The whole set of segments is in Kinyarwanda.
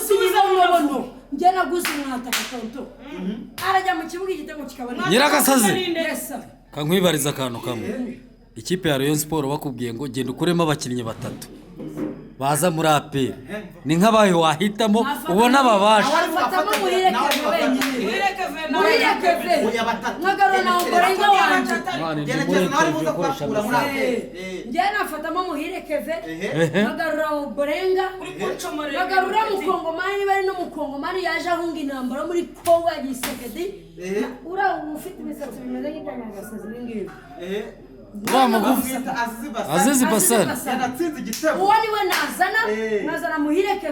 gusubiza nono njye naguze mwataka tonto arajya mu kibuga igitego kikabona Nyiragasazi kankwibariza akantu kamwe ikipe ya Rayon Sport bakubwiye ngo genda ukuremo abakinnyi batatu baza muri APR ni nk'abaye wahitamo ubona babasha afatamo muhirekeve nagarona Ombolenga wanje njye nafatamo muhirekeve nagarura Ombolenga nagarura mukongomani bari no mukongomani yaje ahunga intambara muri Kongo ya Gisekedi ura ufite imisatsi bimeze nk'Nyiragasazi n'ingibi Azizi Basari yanatsinze igitego uwo niwe nazana muhireke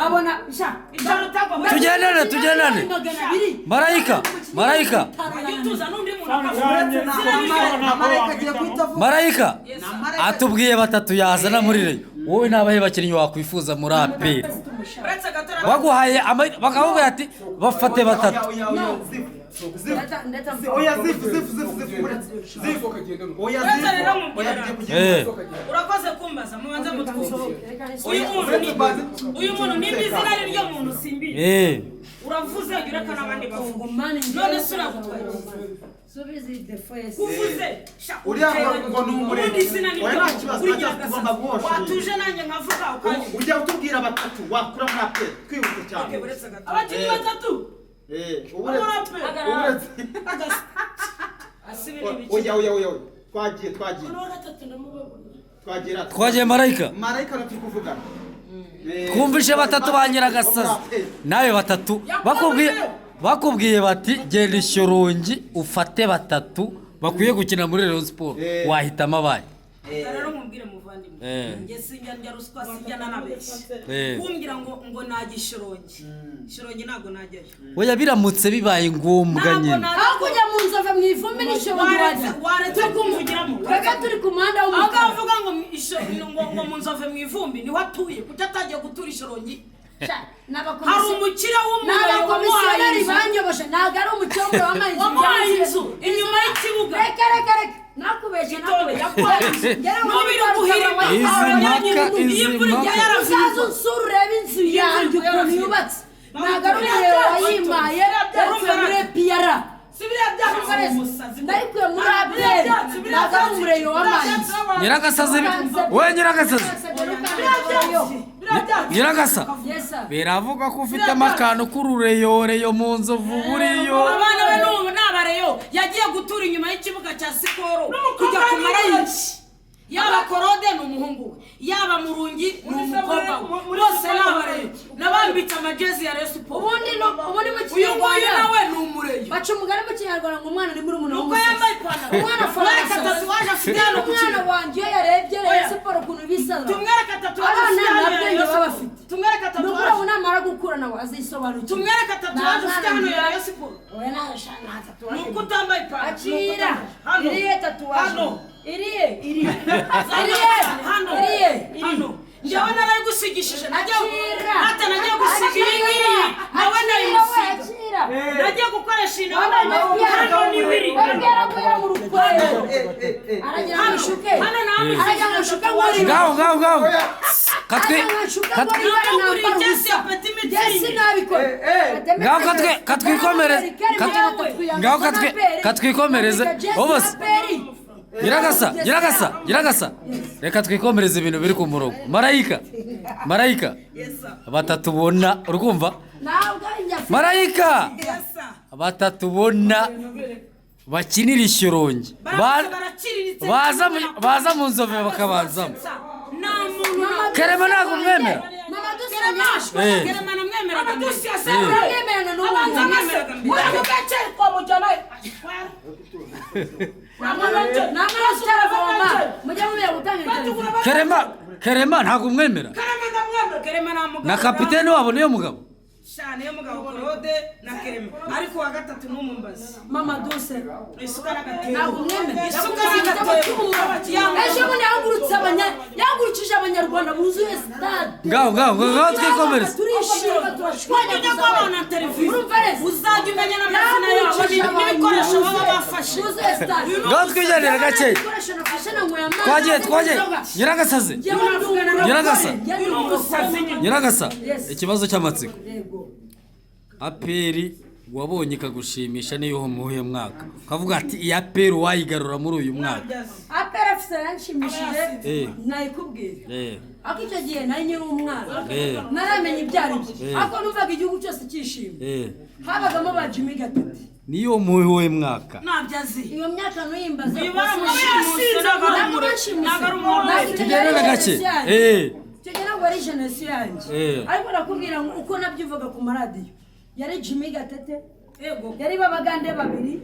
abona tugendane Marayika atubwiye batatu yazana muri Rayon wowe nabahe bakinnyi wakwifuza muri APR baguhaye bakabubwira ati bafate batatu urakoze kumbaza mubanza mutwuze uyu muntu ni bizina ryo muntu simbi uravuze urekana abandi bafungumane none sura gutwaye subizi the first kuvuze uriya ngo numure oya nta kibazo tugomba guhosha watuje nanjye nkavuga ukanye ujya utubwira batatu wakura muri APR twihute cyane abakinnyi batatu twagiye Marayika turi kuvugana twumvishe batatu ba Nyiragasazi nawe batatu bakubwiye bati genda Ishyorongi ufate batatu bakwiye gukina muri Rayon Sport wahitamo abaye rero mumbwire muvandimwe nge sinjya njya ruswa sinjya nanabeshya kumbwira ngo Ishyorongi ntago najyayo oya biramutse bibaye ngombwa nyine aho kujya mu nzove mu ivumbi n'Ishyorongi waretse kumvugiramo twebwe turi ku muhanda w'umukara avuga ngo mu nzove mu ivumbi niho atuye kuko atagiye gutura Ishyorongi hari umukire n'abakomisiyoneri banyoboshe ntabwo ari umukire wamuhaye inzu inyuma y'ikibuga reka nakubeshye nubiri guhirima uzaze unsura urebe inzu yanjye ukuntu yubatse ntabwo ari umuriro wayimaye yavuye muri EPR ndayikuye muri APR ntabwo ari umuriro w'amazi Nyiragasazi Nyiragasa biravuga ko ufitemo akantu k'urureyoreyo mu nzovu buriyo abana be n'ubu n'abareyo yagiye gutura inyuma y'ikibuga cya Sikoro kujya kumara iki yaba Korode ni umuhungu we yaba Murungi ni umukobwa we bose n'abareyo nabambitse amajezi ya Rayon Sport ubundi mu kinyarwanda nawe ni umureyo baca umugani mu kinyarwanda ngo umwana ni muri umuntu nuko yambaye ipantaro umwana farasa waje afite hano ku umwana wanjye iyo yarebye Rayon Sport ukuntu bisaza tumwereka tatu waje afite hano ya Rayon Sport tumwereka tatu waje nuko namara gukura nawe azisobanukira tumwereka tatu waje afite hano ya Rayon Sport oya nashana tatu waje nuko utambaye ipantaro akira iriye tatu waje iriye hano njyewe naraye gusigishije nagiye gusiga iyi nawe nayimusiga nagiye gukoresha iyi nawe hano ni wiri ngaho katwikomereze obose Nyiragasa reka twikomereze ibintu biri ku murongo Marayika batatu bona urumva Marayika batatu bona bakinira Ishyorongi baza mu nzove bakabanzamo Kerema ntabwo mwemera Kerema ntabwo mwemera na kapiteni wabo niyo mugabo shane yo mugabo Claude na Kereme ariko wa gatatu n'umumbazi mama dose isuka n'agatebo ntabwo isuka n'agatebo ejo bundi yagurukije abanyarwanda buzuye stade ngaho twikomereze turishima turashwanya kubona televiziyo uzajya umenya n'amazina yabo n'ibikoresho baba bafashe buzuye stade ngaho twigendera gake twagiye nyiragasa ikibazo cy'amatsiko aperi wabonye ikagushimisha niyo muhuye mwaka ukavuga ati iyi aperi wayigarura muri uyu mwaka aperi afite yanshimishije nayikubwira ako icyo gihe nari nyiri umwana naramenye ibyari bye ako numvaga igihugu cyose cyishimye habagamo ba Jimmy Gatete niyo muhuye mwaka nabyazi iyo myaka nuyimbaza tugerera gake tugera ngo ari jeunesse yanjye ariko nakubwira ngo uko nabyuvaga ku maradiyo yari Jimmy Gatete yari babagande babiri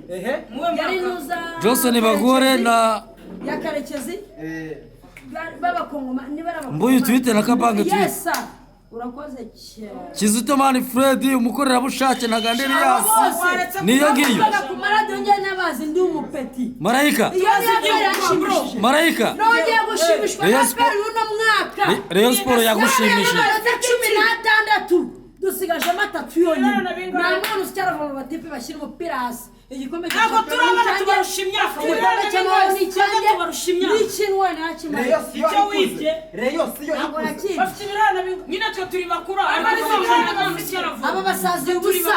yari nuza Johnson Bagore na ya Karekezi b'abakongoma mbuyu twite na kabange twite yes urakoze cyane Kizito Mani Fred umukorerabushake na Ganderi yasi niyo ngiyo ku maradiyo njye nabazi ndi umupeti Marayika iyo yashimishije Marayika nongeye gushimishwa na peri uno mwaka Rayon Sport yagushimishije 16 dusigaje amatatu yonyine nta mwana usicyarava mu batipe bashyira umupira hasi igikombe ntabwo turabona tubarusha imyaka igikombe cy'amahoro ni icyanjye n'ikinwe nakimara icyo wibye Reyo siyo bafite ibirana nyine twe turi bakuru aba basazi ubusa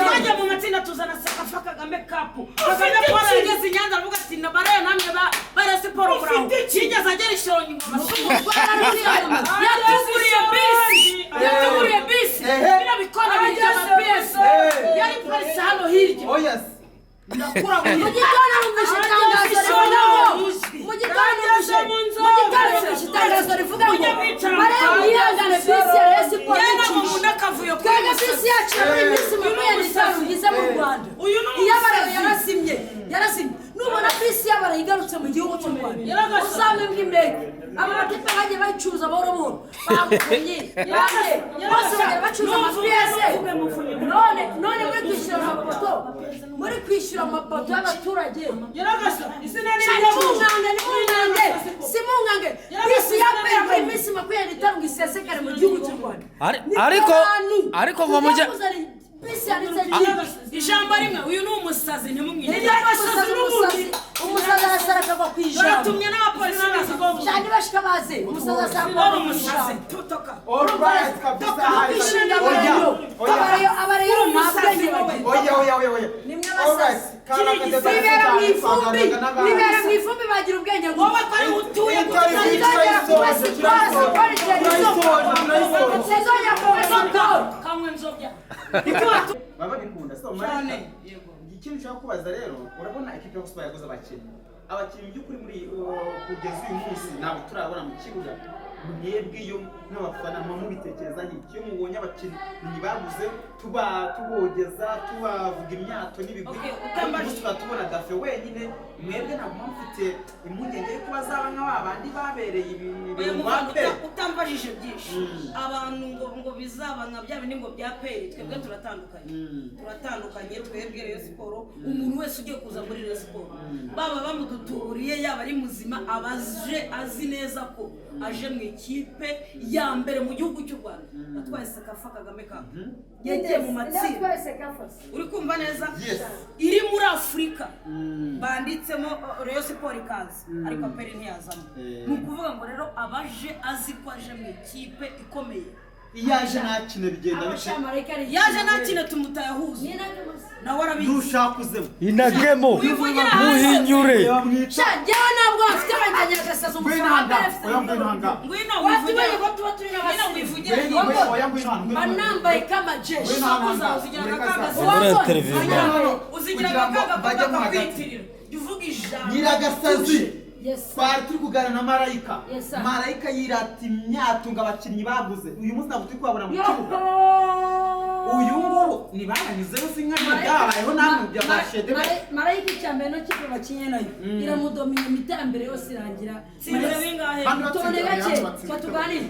twajya mu matsinda tuzana Sekafa Kagame Cup Kagame twarageze i Nyanza aravuga ati nabaraye namwe bare siporo buraho kigeze agera ishoronyi ngo yatuguriye bisi bino bikona by'amapiyesi yari polisi hano hirya oh yes ndakura mu gitondo numvise itangazo rivuga ngo bare mwihangane bisi ya Rayon Sport twebwe bisi yacu muri minsi 25 igize mu Rwanda iyo abarayo yarasimye nubona bisi y'abarayo igarutse mu gihugu cy'u Rwanda uzamembwa imbere aba batipe bagiye bayicuruza buhoro bamufunye bose bagiye bacuruza amapiyese none muri kwishyura amapoto y'abaturage simungange bisi yapera muri minsi 25 ngo isesekare mu gihugu cy'u Rwanda ariko ngo mujya ijambo rimwe uyu ni umusazi ntimumwire umusazi arasaraka ngo kwijambo baratumye n'abapolisi bazigomba cyane bashika baze umusazi asaraka umusazi tutoka alright kabisa abarayo ntabwenge bagira oya nimwe basazi nibera mu ifumbi bagira ubwenge ngo wowe ko ari utuye kamwe nzobya baba bikunda so cyane ikintu cyo kubaza rero urabona ikipe yo Super yaguze abakinnyi by'ukuri muri kugeza uyu munsi ntabwo turabona mu kibuga mwebwe iyo n'abafana mubitekereza iki iyo mubonye abakinnyi baguze tubogeza tubavuga imyato n'ibigwi tubona Dafe wenyine mwebwe ntabwo mufite impungenge yo kuba zaba nk'abandi babereye ibintu utambajije byinshi abantu ngo bizaba nka bya bindi ngo bya peri twebwe turatandukanye twebwe Rayon Sport umuntu wese ugiye kuza muri Rayon Sport baba bamuduturiye yaba ari muzima abaje azi neza ko aje mu ikipe ya mbere mu gihugu cy'u Rwanda atwaye Sekafa Kagame Cup yagiye mu matsinda uri kumva neza iri muri Afurika banditsemo Rayon Sport ikaze ariko aperi ntiyazamo ni ukuvuga ngo rero abaje azi ko aje mu ikipe ikomeye yaje nakine bigenda yaje nakine tumutayahuza nawe arabizi nushakuzemo inagemo muhinyure jewe ntabwo afite abanyanya gasaza umufaranga ngwino watubaye ko tuba turi n'abasirimu banambaye kama jeshi uzigira akaga kakakwitirira uvuga ijambo nyiragasazi twari turi kuganira na Marayika yirata imyato ngo abakinnyi baguze uyu munsi ntabwo turi kubabona mu kibuga uyu ngubu ni baranyuzeho si nka byabayeho namwe byamashede Marayika icyambere no kipe bakinye nayo iramudomina imitambere yose irangira sinzi bingahe tubone gake batuganire